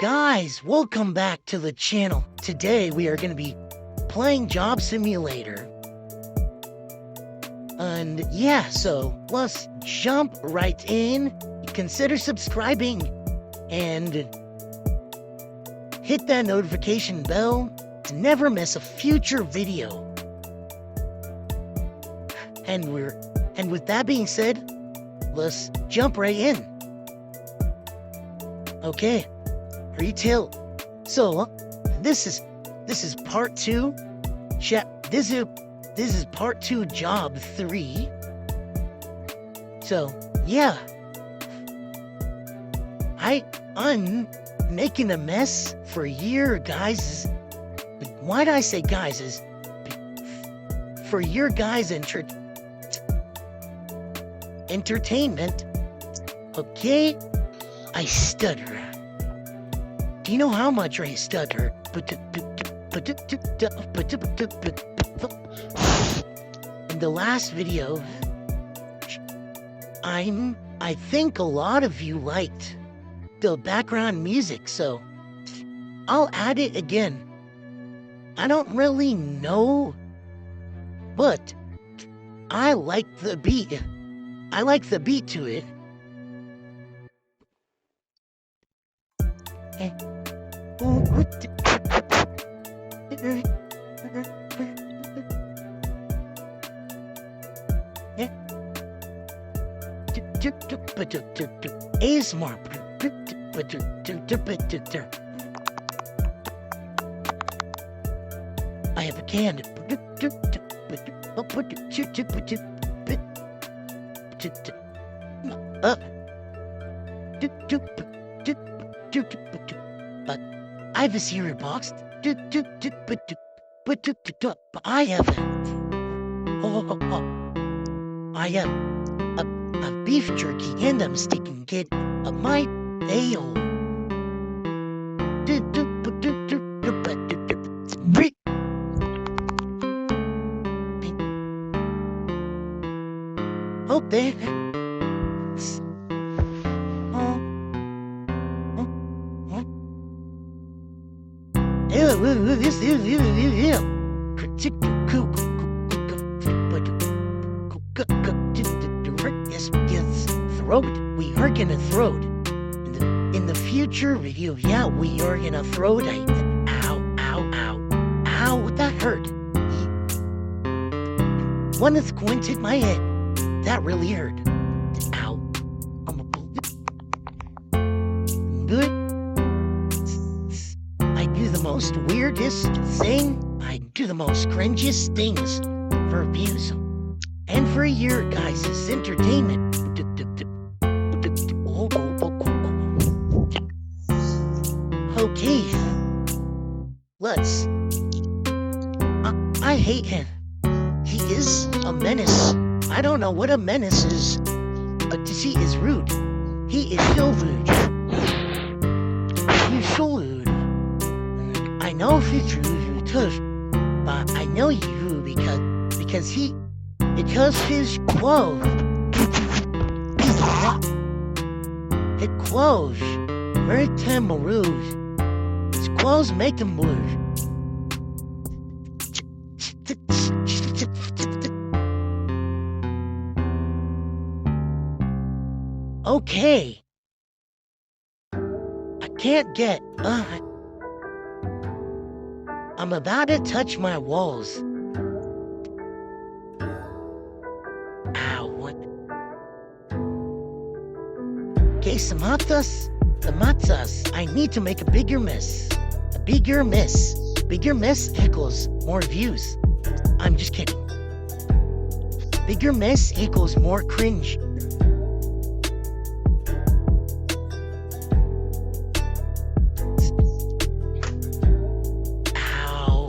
Guys, welcome back to the channel. Today we are going to be playing Job Simulator. And yeah, so let's jump right in. Consider subscribing and hit that notification bell to never miss a future video. And with that being said, let's jump right in. Okay. Retail. So this is part 2. This is part 2 job 3. So yeah, I'm making a mess for a year, guys. Why did I say guys? Is for your guys' entertainment. Okay, I stutter. Do you know how much I stutter? In the last video, I think a lot of you liked the background music, so I'll add it again. I don't really know, but I like the beat. I like the beat to it. ASMR. I have a can. I have a cereal box. I have a beef jerky and I'm sticking it up my ale. Oh, there. We are gonna throw it. In the future video, yeah, we are gonna throw it. Ow, that hurt. One is going to my head. That really hurt. Ow. Good. I do the most weirdest thing. I do the most cringiest things for views. And for your guys' entertainment. Okay. Let's. I hate him. He is a menace. I don't know what a menace is. But he is rude. He is so rude. He's so rude. I know he's rude too, but I know he's rude because his clothes. His clothes make him rude. His clothes make him rude. Okay. I can't get. I'm about to touch my walls. Ow, what? Okay, Samatas. I need to make a bigger mess. A bigger mess. Bigger mess equals more views. I'm just kidding. Bigger mess equals more cringe. Ow.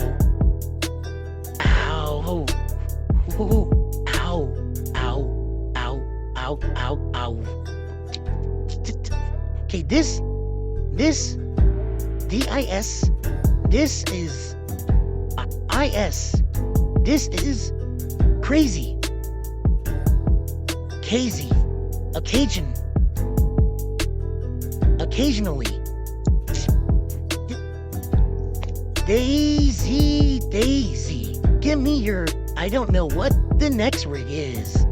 Okay, this is this is crazy. Occasionally. Daisy, Daisy, give me your, I don't know what the next word is.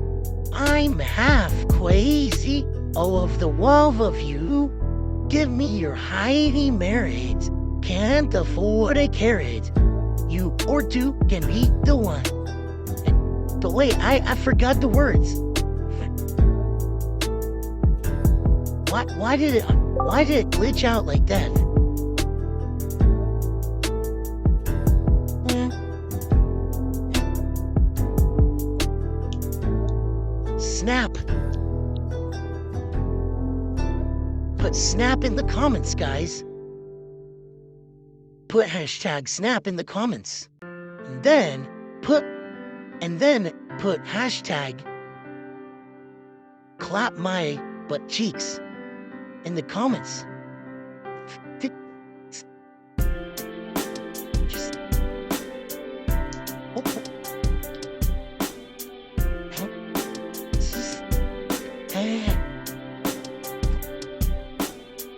I'm half crazy, all of the love of you. Give me your highly merit. Can't afford a carrot. You or two can be the one. But wait, I forgot the words. Why did it glitch out like that? Snap. Put snap in the comments, guys. Put hashtag snap in the comments. And then put hashtag clap my butt cheeks in the comments. Just,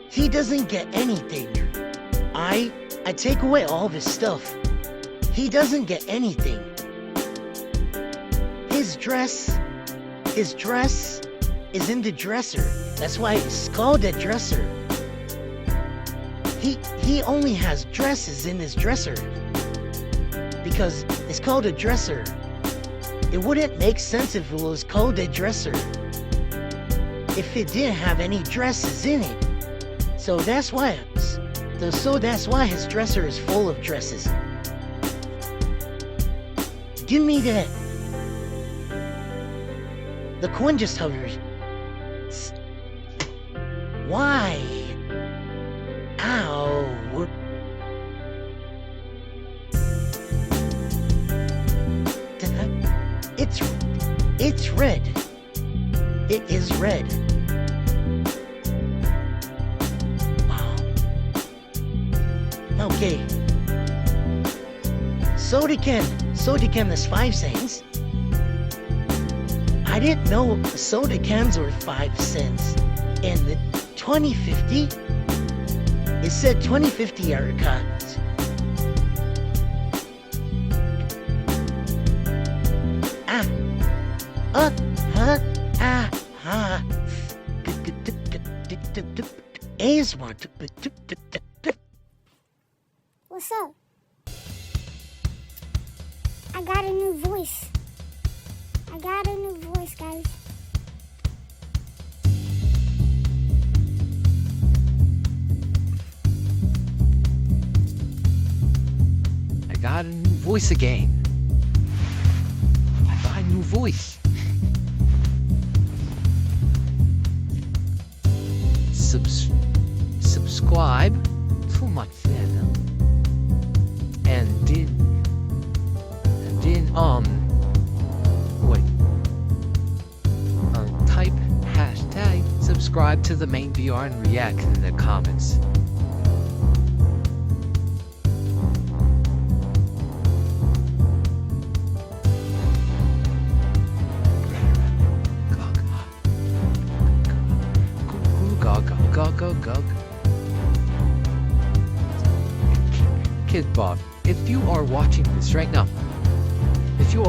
he doesn't get anything. I take away all of his stuff. He doesn't get anything. His dress is in the dresser. That's why it's called a dresser. He only has dresses in his dresser because it's called a dresser. It wouldn't make sense if it was called a dresser if it didn't have any dresses in it. So that's why his dresser is full of dresses. Give me that. The coin just hovered. Why? Ow. It's red. It is red. Wow. Okay. Soda can is 5 cents. I didn't know soda cans were 5 cents. And the 2050, it said 2050 Erica. What's up? I got a new voice. Guys. I got a new voice again. I got a new voice. Subscribe to my channel. And then type hashtag subscribe to the main VR and react in the comments. Gog. Kid Bob, if you are watching this right now, you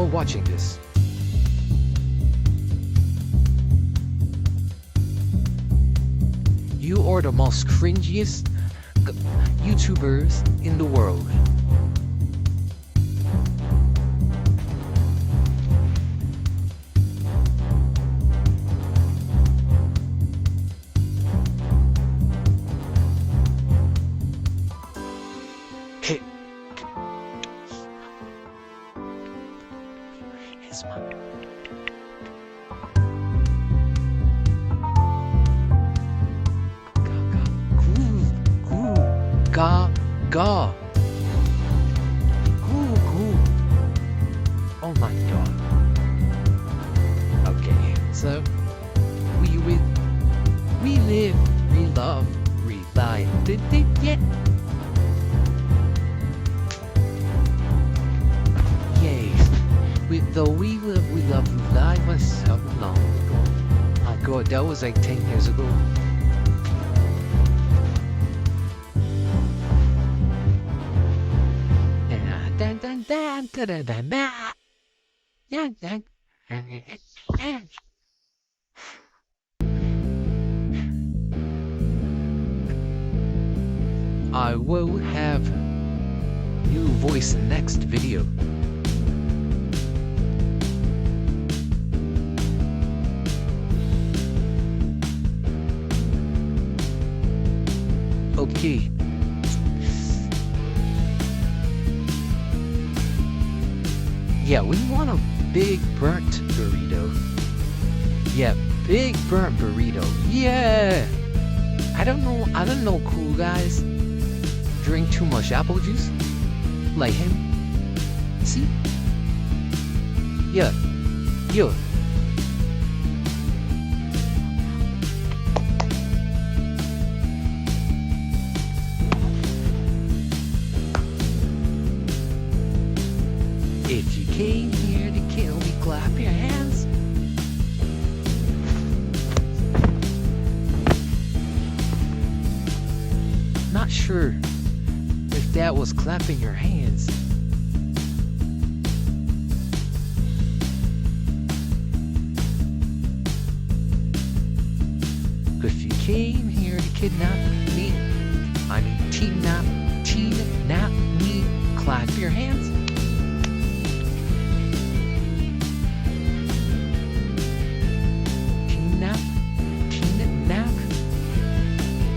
are the most cringiest YouTubers in the world. Hey. It's my... Ga. Cool. Oh my god. Okay, so we live, we love, we die. Yeah. Yay. We live, we love, we die was so long ago. My god, that was like 10 years ago. I will have new voice next video. Okay. Yeah, we want a big burnt burrito. Yeah, big burnt burrito. Yeah. I don't know cool guys drink too much apple juice like him. See? Yeah. Yeah. If you came here to kill me, clap your hands. Not sure if that was clapping your hands. If you came here to kidnap me, I mean kidnap me, clap your hands.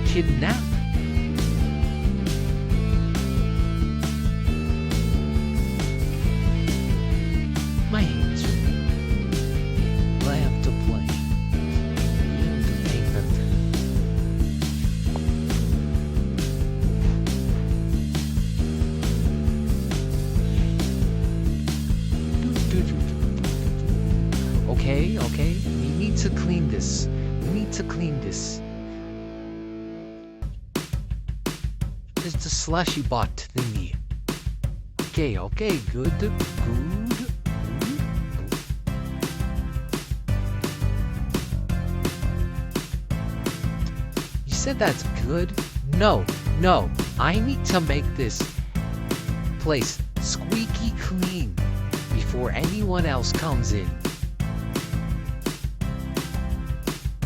Kidnap. My hands are I have to play. Entertainment. Okay. We need to clean this. It's the slushy bot thingy. Okay, good. You said that's good? No. I need to make this place squeaky clean before anyone else comes in.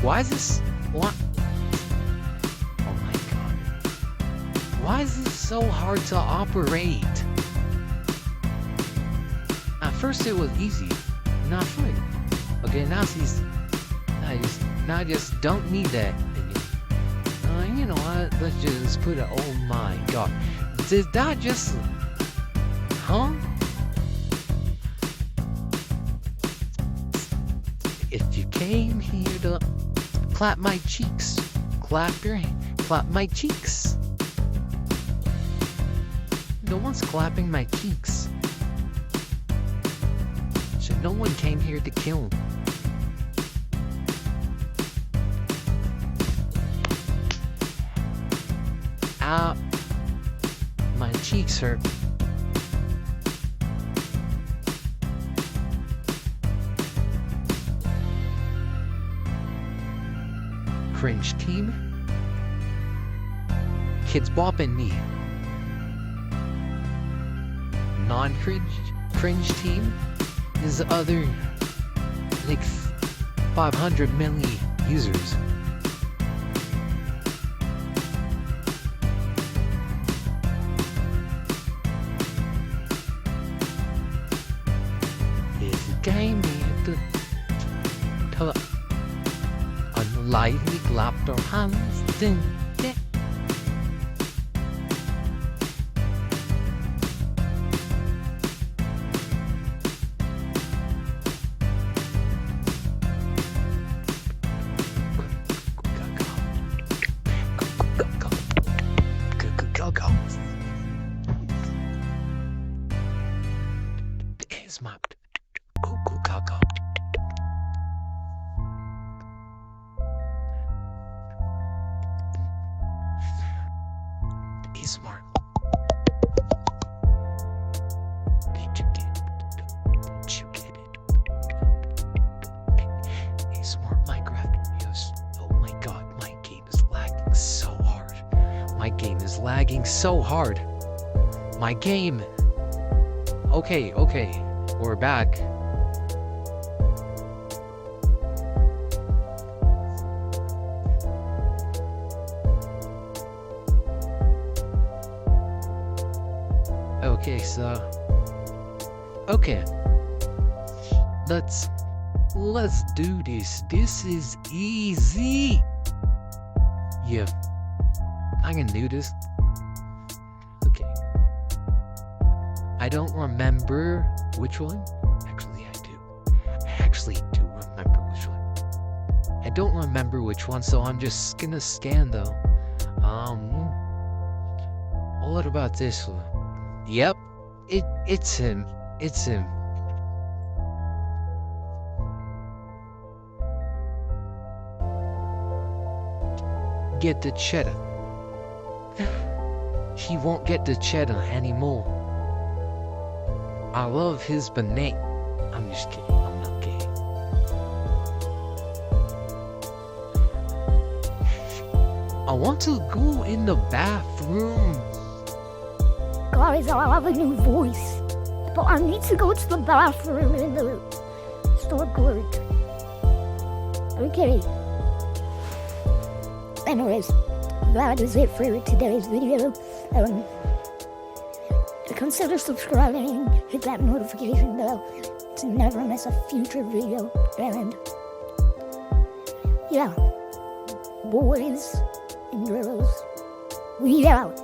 Why is this? What? Oh my god. Why is this so hard to operate? At first it was easy. Not fun. Okay, now it's easy. I just don't need that again. You know what? Let's just put it. Oh my god. Did that just... Huh? If you came here to clap my cheeks, clap my cheeks. No one's clapping my cheeks. So no one came here to kill him. Ow. My cheeks hurt. Cringe team. Kids bopping me. Non-cringe team is the other like 500 million users. It's a game to unlively clapped our hands. Ding, ding. Go. There's my go. He's smart. Did you get it? He's smart. Minecraft videos. Oh my god, my game is lagging so hard. My game. Okay, we're back. Okay, so okay, let's do this. This is easy. Yeah, I can do this. Okay, I don't remember which one. Actually, I do. I actually do remember which one. I don't remember which one, so I'm just gonna scan though. What about this one? Yep, it's him. It's him. Get the cheddar. He won't get the cheddar anymore. I love his banana. I'm just kidding. I'm not kidding. I want to go in the bathroom. Guys, I have a new voice. But I need to go to the bathroom in the store group. Okay. Anyways, that is it for today's video. Consider subscribing, hit that notification bell to never miss a future video. And yeah, boys and girls, we out.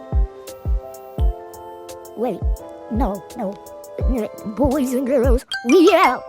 Wait, no, boys and girls, we out.